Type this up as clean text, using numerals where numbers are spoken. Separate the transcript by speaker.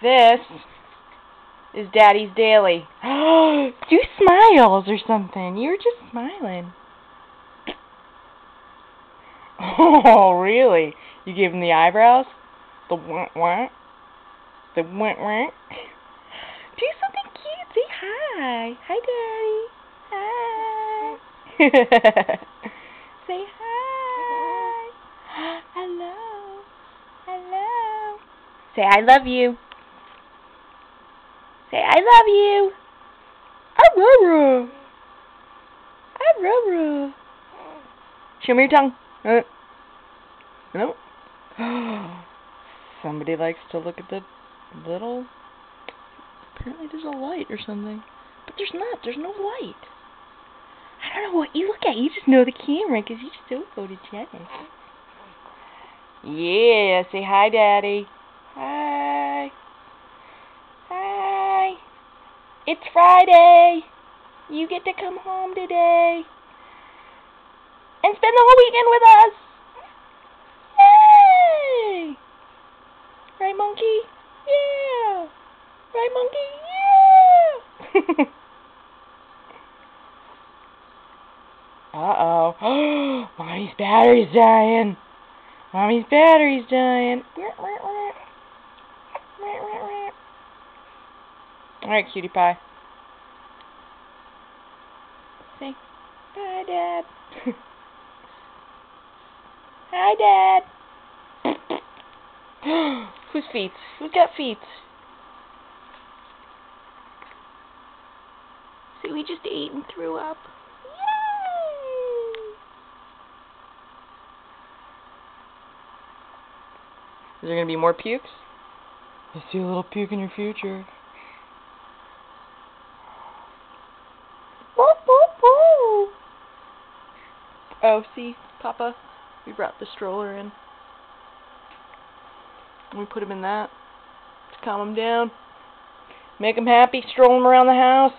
Speaker 1: This is Daddy's Daily. Do smiles or something. You were just smiling. Oh, really? You gave him the eyebrows? The wah-wah? The wah-wah? Do something cute. Say hi. Hi, Daddy. Hi. Say hi. Hello. Hello. Say I love you. Say I love you. Aurora. Aurora. Show me your tongue. No. Somebody likes to look at the little... Apparently there's a light or something. But there's not. There's no light. I don't know what you look at. You just know the camera because you so photogenic. Yeah. Say hi, Daddy. Hi. Hi. It's Friday. You get to come home today. And spend the whole weekend with us. Yay! Right, monkey? Yeah! Right, monkey? Yeah! Uh-oh. Mommy's battery's dying. Mommy's battery's dying. Alright, cutie pie. Say, bye, Dad. Hi, Dad. Whose feet? Who's got feet? See, we just ate and threw up. Yay! Is there going to be more pukes? I see a little puke in your future. Oh, see, Papa, we brought the stroller in. And we put him in that to calm him down. Make him happy strolling around the house.